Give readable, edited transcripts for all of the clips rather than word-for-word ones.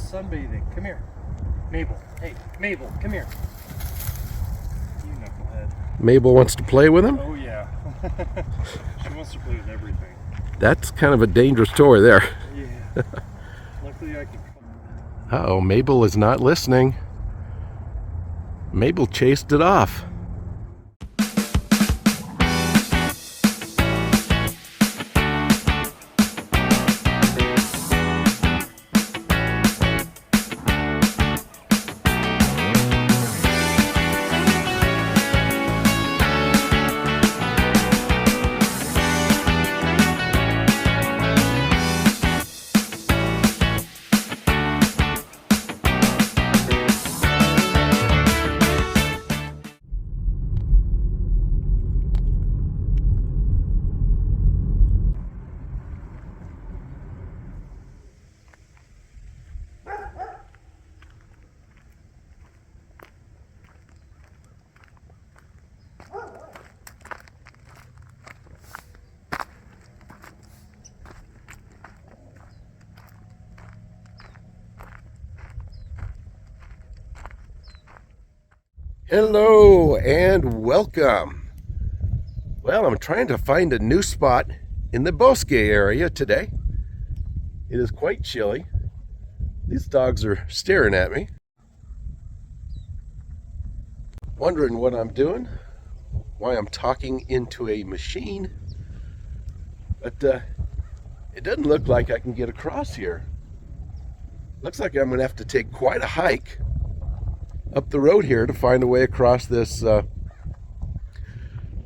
sunbathing. Come here. Mabel. Hey, Mabel, come here. You knucklehead. Mabel wants to play with him? Oh, yeah. She wants to play with everything. That's kind of a dangerous toy there. Yeah. Luckily I can come. Uh-oh, Mabel is not listening. Mabel chased it off. Hello and welcome. Well, I'm trying to find a new spot in the Bosque area today. It is quite chilly. These dogs are staring at me, wondering what I'm doing, why I'm talking into a machine. But it doesn't look like I can get across here. Looks like I'm going to have to take quite a hike up the road here to find a way across this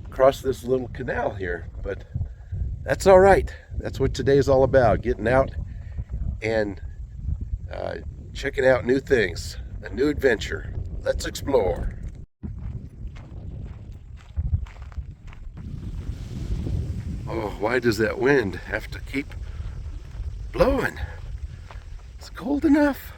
little canal here. But that's all right. That's what today's all about, getting out and checking out new things, a new adventure. Let's explore. Oh, why does that wind have to keep blowing? It's cold enough.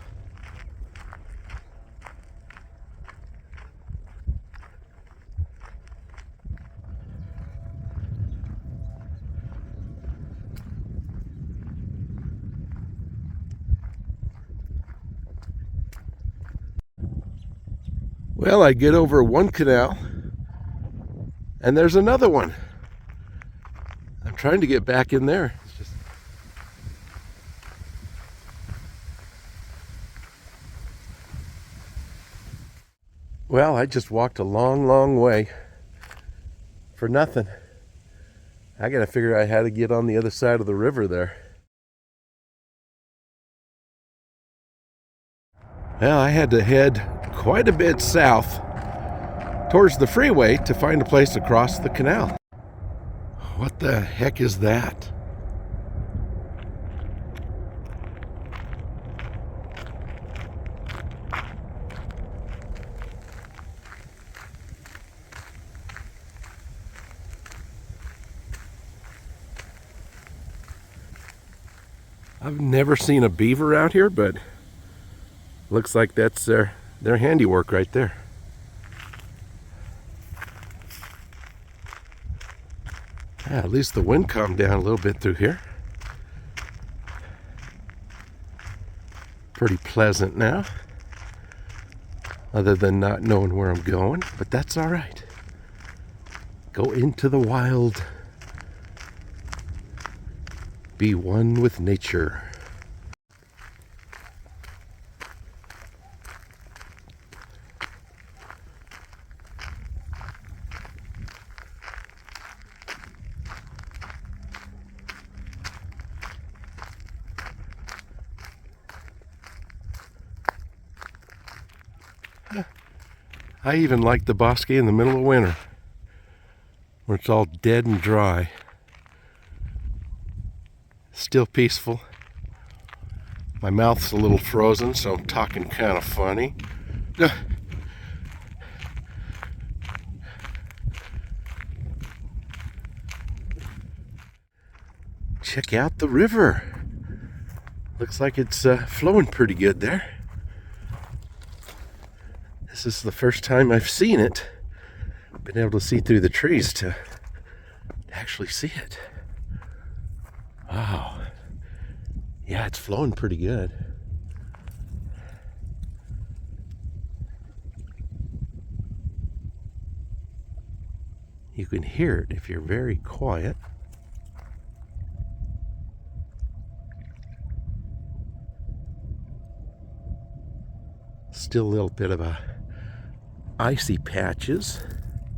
Well, I get over one canal, and there's another one. I'm trying to get back in there. It's just... Well, I just walked a long, long way for nothing. I gotta figure out how to get on the other side of the river there. Well, I had to head quite a bit south towards the freeway to find a place to cross the canal. What the heck is that? I've never seen a beaver out here, but looks like that's their handiwork right there. Yeah, at least the wind calmed down a little bit through here. Pretty pleasant now, other than not knowing where I'm going, but that's all right. Go into the wild. Be one with nature. I even like the bosque in the middle of winter, where it's all dead and dry. Still peaceful. My mouth's a little frozen, so I'm talking kind of funny. Check out the river. Looks like it's flowing pretty good there. This is the first time I've seen it. Been able to see through the trees to actually see it. Wow. Yeah, it's flowing pretty good. You can hear it if you're very quiet. Still a little bit of a icy patches,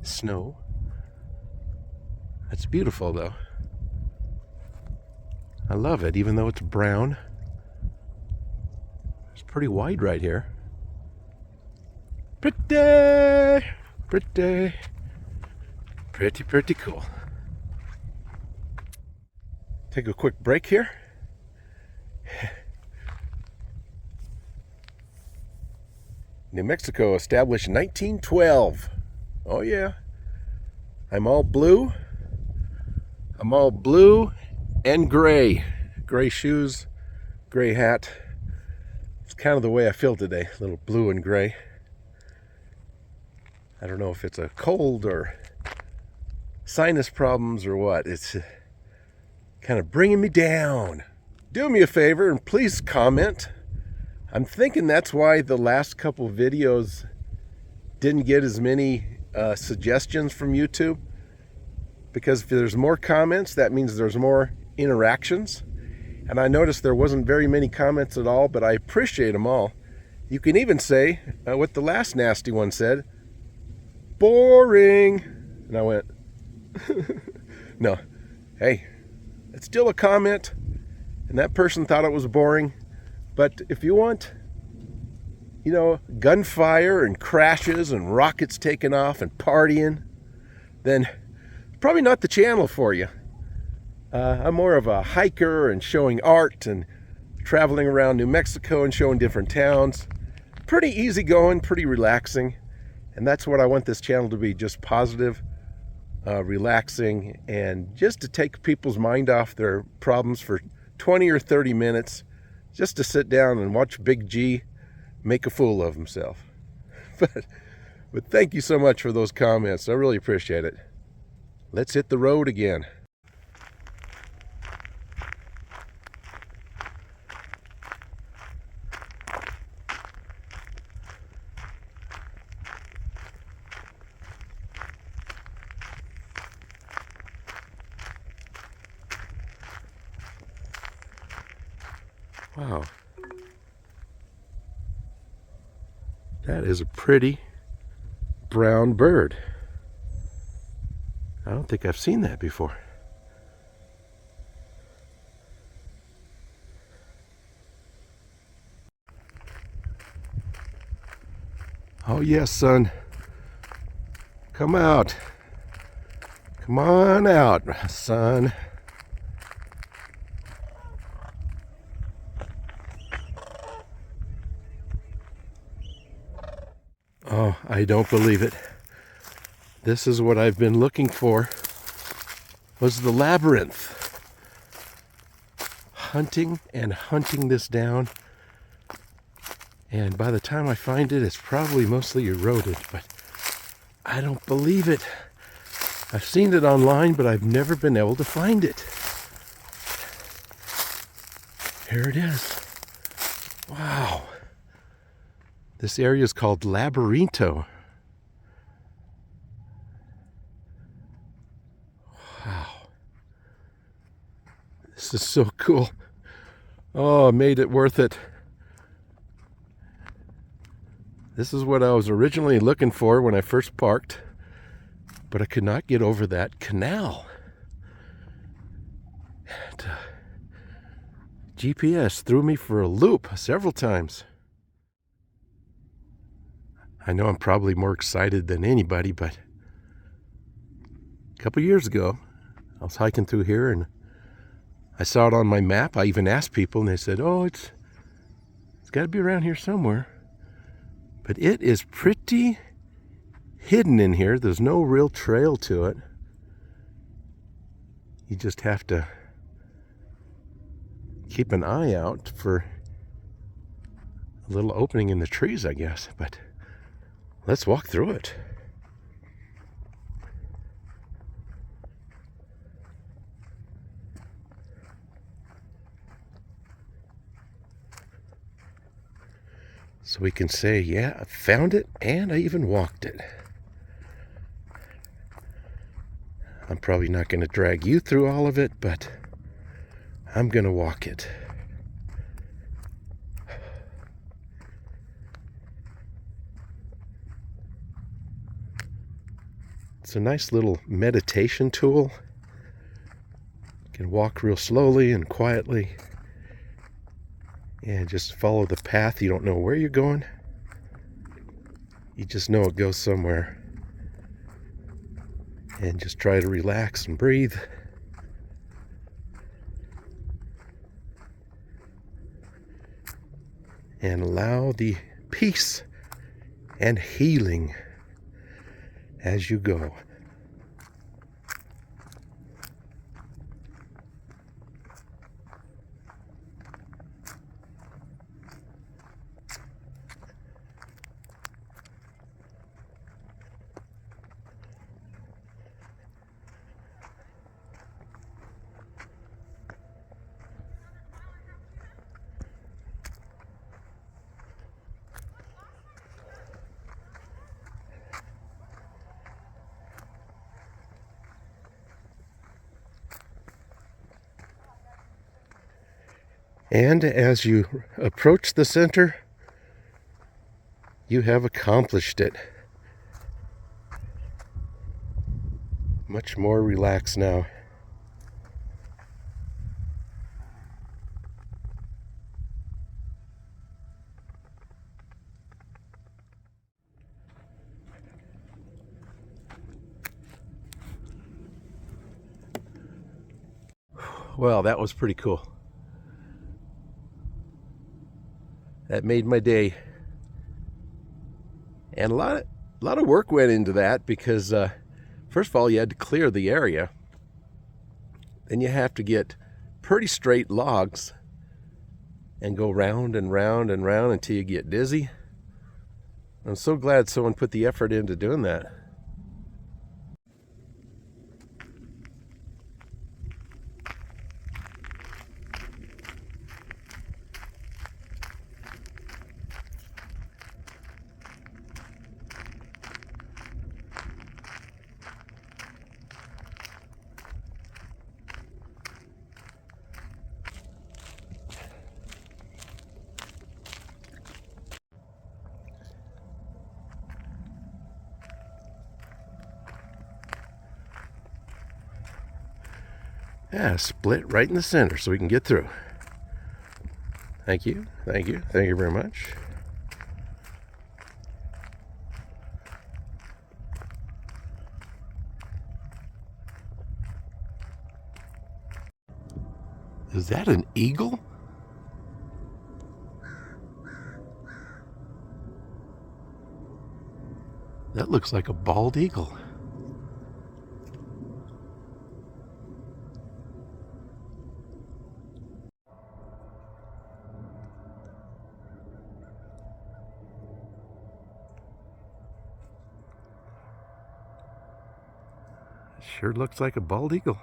snow. That's beautiful though. I love it, even though it's brown. It's pretty wide right here. Pretty, pretty, pretty, pretty cool. Take a quick break here. New Mexico, established 1912. Oh yeah. I'm all blue. I'm all blue and gray. Gray shoes, gray hat. It's kind of the way I feel today, a little blue and gray. I don't know if it's a cold or sinus problems or what. It's kind of bringing me down. Do me a favor and please comment. I'm thinking that's why the last couple videos didn't get as many suggestions from YouTube. Because if there's more comments, that means there's more interactions. And I noticed there wasn't very many comments at all, but I appreciate them all. You can even say what the last nasty one said. Boring. And I went, no. Hey, it's still a comment. And that person thought it was boring. But if you want, you know, gunfire and crashes and rockets taking off and partying, then probably not the channel for you. I'm more of a hiker and showing art and traveling around New Mexico and showing different towns. Pretty easygoing, pretty relaxing. And that's what I want this channel to be, just positive, relaxing, and just to take people's mind off their problems for 20 or 30 minutes, just to sit down and watch Big G make a fool of himself. But thank you so much for those comments. I really appreciate it. Let's hit the road again. Wow. That is a pretty brown bird. I don't think I've seen that before. Oh yes, son. Come out. Come on out, son. Oh, I don't believe it. This is what I've been looking for, was the labyrinth. Hunting and hunting this down. And by the time I find it, it's probably mostly eroded, but I don't believe it. I've seen it online, but I've never been able to find it. Here it is. Wow. This area is called Laberinto. Wow. This is so cool. Oh, I made it worth it. This is what I was originally looking for when I first parked, but I could not get over that canal. And, GPS threw me for a loop several times. I know I'm probably more excited than anybody, but a couple years ago, I was hiking through here and I saw it on my map. I even asked people and they said, oh, it's got to be around here somewhere. But it is pretty hidden in here. There's no real trail to it. You just have to keep an eye out for a little opening in the trees, I guess. But let's walk through it. So we can say, yeah, I found it and I even walked it. I'm probably not going to drag you through all of it, but I'm going to walk it. It's a nice little meditation tool. You can walk real slowly and quietly and just follow the path. You don't know where you're going. You just know it goes somewhere. And just try to relax and breathe. And allow the peace and healing as you go. And as you approach the center, you have accomplished it. Much more relaxed now. Well, that was pretty cool. That made my day. And a lot of work went into that because first of all, you had to clear the area. Then you have to get pretty straight logs and go round and round and round until you get dizzy. I'm so glad someone put the effort into doing that. Yeah, split right in the center so we can get through. Thank you, thank you, thank you very much. Is that an eagle? That looks like a bald eagle. Sure looks like a bald eagle.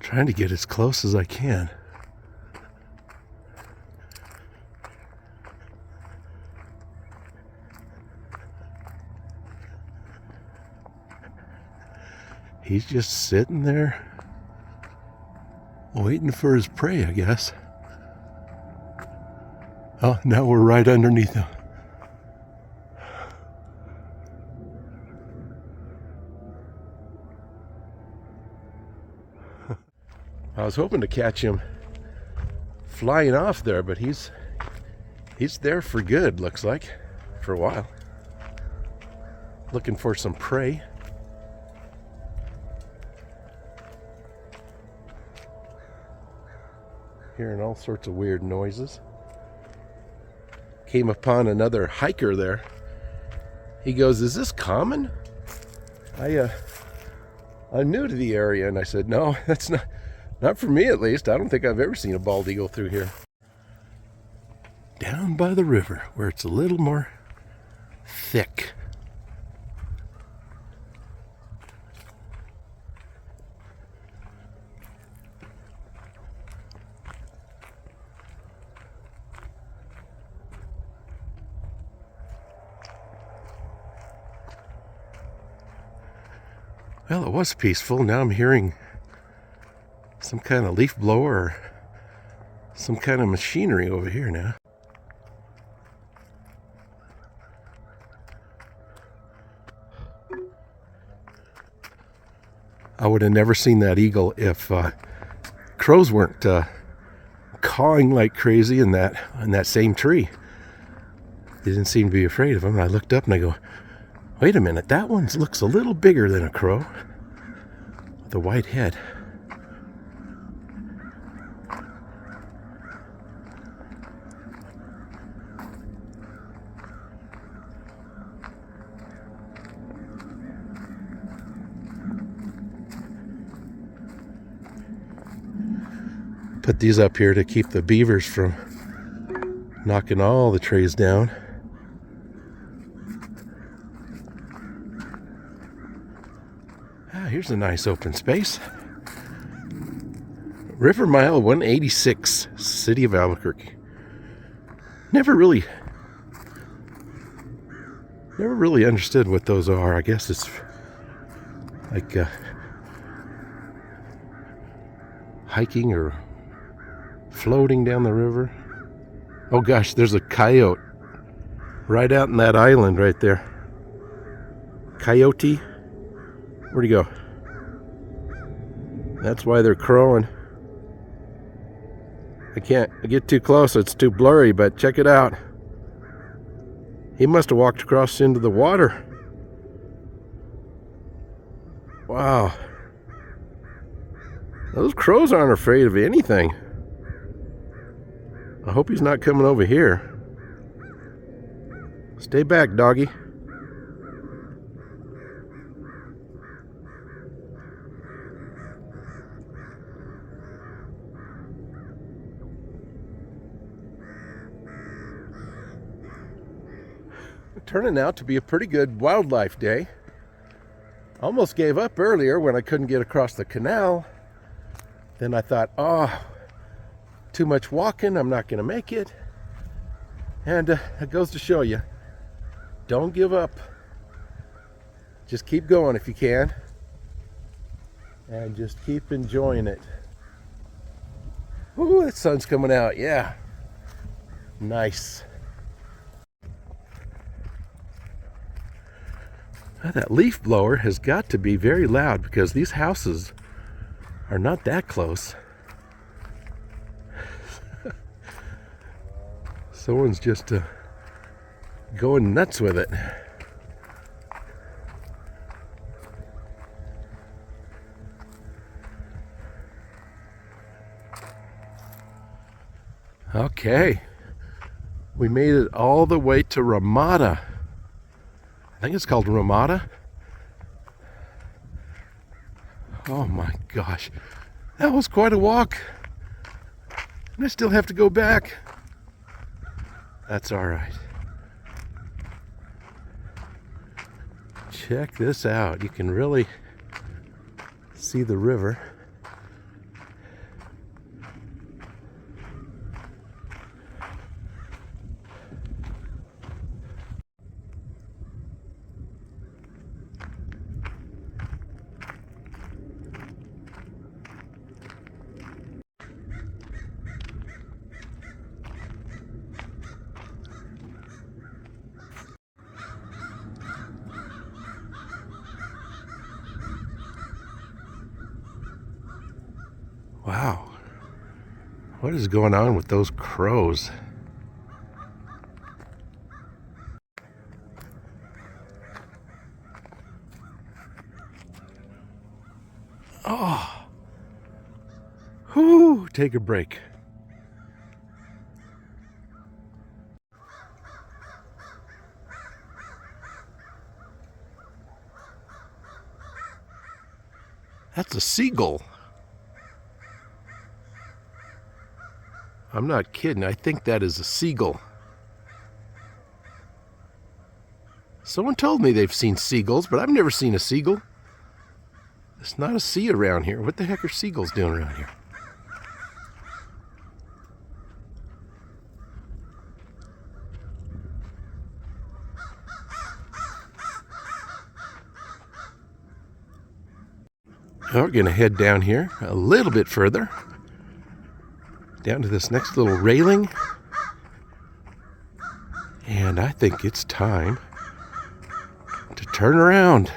Trying to get as close as I can. He's just sitting there waiting for his prey, I guess. Oh, now we're right underneath him. I was hoping to catch him flying off there, but he's there for good, looks like, for a while. Looking for some prey. Hearing all sorts of weird noises. Came upon another hiker there. He goes, "Is this common?" I'm new to the area, and I said, "No, that's not for me at least. I don't think I've ever seen a bald eagle through here." Down by the river, where it's a little more thick. Well, it was peaceful. Now I'm hearing some kind of leaf blower or some kind of machinery over here now. I would have never seen that eagle if crows weren't cawing like crazy in that same tree. They didn't seem to be afraid of him. I looked up and I go, wait a minute, that one looks a little bigger than a crow with a white head. Put these up here to keep the beavers from knocking all the trees down. Here's a nice open space. River Mile 186, City of Albuquerque. Never really understood what those are. I guess it's like hiking or floating down the river. Oh gosh, there's a coyote right out in that island right there. Coyote? Where'd he go? That's why they're crowing. I can't get too close, it's too blurry, but check it out. He must have walked across into the water. Wow. Those crows aren't afraid of anything. I hope he's not coming over here. Stay back, doggy. Turning out to be a pretty good wildlife day. Almost gave up earlier when I couldn't get across the canal. Then I thought, oh, too much walking, I'm not going to make it. And it goes to show you, don't give up. Just keep going if you can. And just keep enjoying it. Ooh, the sun's coming out, yeah. Nice. Now, that leaf blower has got to be very loud because these houses are not that close. Someone's just going nuts with it. Okay, we made it all the way to Ramada. I think it's called Ramada. Oh my gosh, that was quite a walk. And I still have to go back. That's all right. Check this out. You can really see the river. Wow, what is going on with those crows? Oh, whoo, take a break. That's a seagull. I'm not kidding. I think that is a seagull. Someone told me they've seen seagulls, but I've never seen a seagull. There's not a sea around here. What the heck are seagulls doing around here? We're going to head down here a little bit further, down to this next little railing. And I think it's time to turn around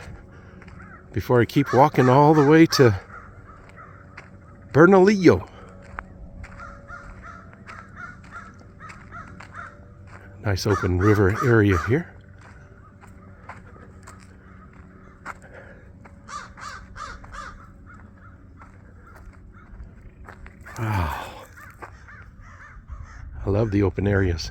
before I keep walking all the way to Bernalillo. Nice open river area here. Wow. I love the open areas.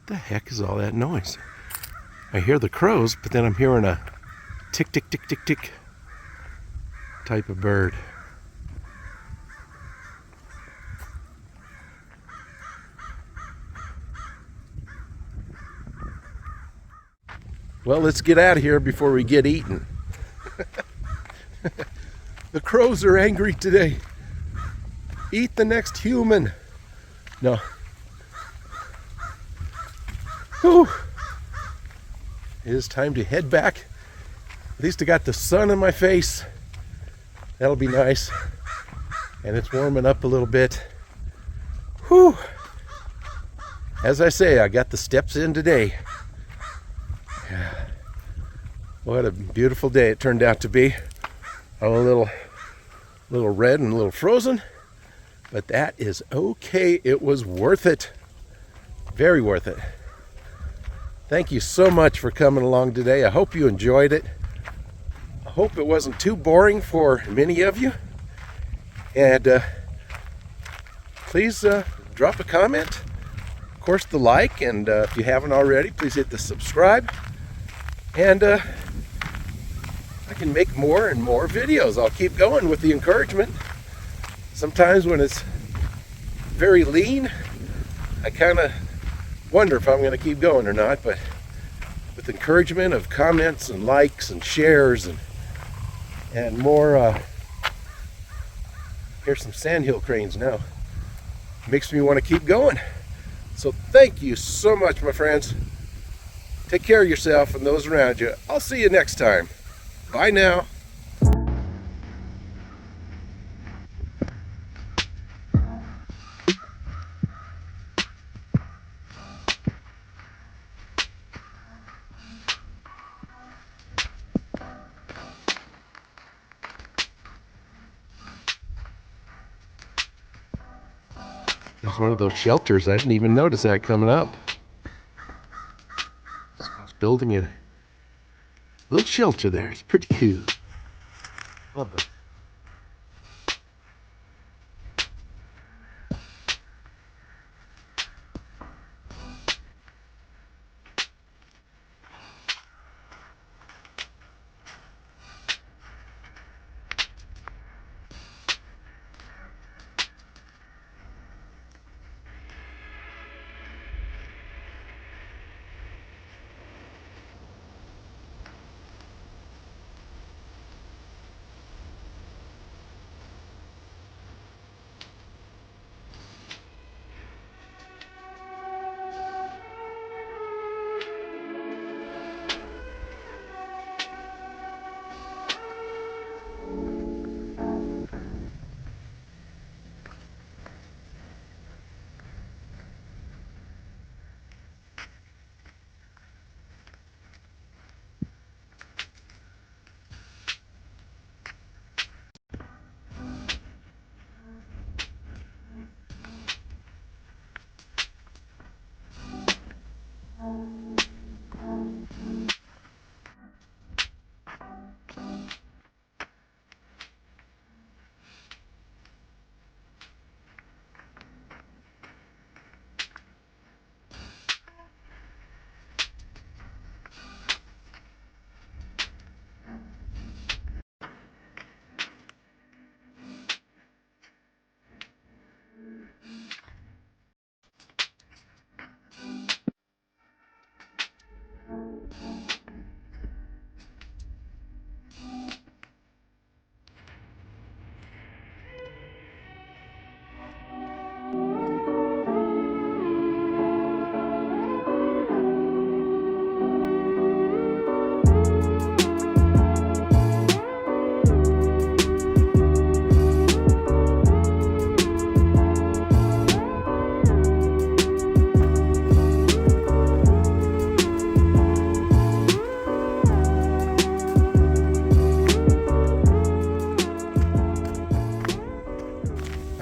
The heck is all that noise? I hear the crows, but then I'm hearing a tick, tick, tick, tick, tick type of bird. Well, let's get out of here before we get eaten. The crows are angry today. Eat the next human. No. Whew. It is time to head back. At least I got the sun in my face. That'll be nice. And it's warming up a little bit. Whew. As I say, I got the steps in today. What a beautiful day it turned out to be. I'm a little red and a little frozen, but that is okay. It was worth it. Very worth it. Thank you so much for coming along today. I hope you enjoyed it. I hope it wasn't too boring for many of you. And please drop a comment. Of course, the like. And if you haven't already, please hit the subscribe. And I can make more and more videos. I'll keep going with the encouragement. Sometimes when it's very lean, I kind of wonder if I'm going to keep going or not, but with encouragement of comments and likes and shares and more, here's some Sandhill Cranes now. Makes me want to keep going. So thank you so much, my friends. Take care of yourself and those around you. I'll see you next time. Bye now. There's one of those shelters. I didn't even notice that coming up. So I was building a little shelter there. It's pretty cool. Love it.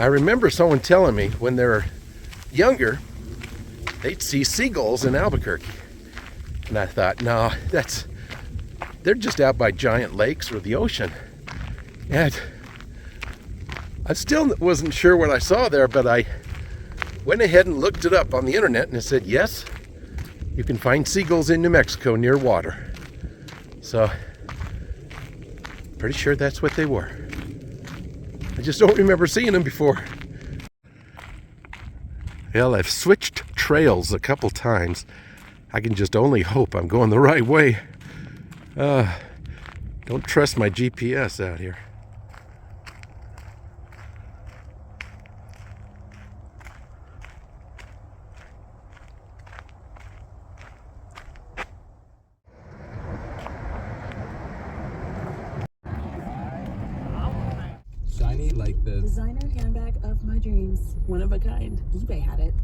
I remember someone telling me when they were younger, they'd see seagulls in Albuquerque. And I thought, no, they're just out by giant lakes or the ocean. And I still wasn't sure what I saw there, but I went ahead and looked it up on the internet, and it said, yes, you can find seagulls in New Mexico near water. So, pretty sure that's what they were. I just don't remember seeing them before. Well, I've switched trails a couple times. I can just only hope I'm going the right way. Don't trust my GPS out here. Shiny like the Designer handbag of my dreams. One of a kind. eBay had it.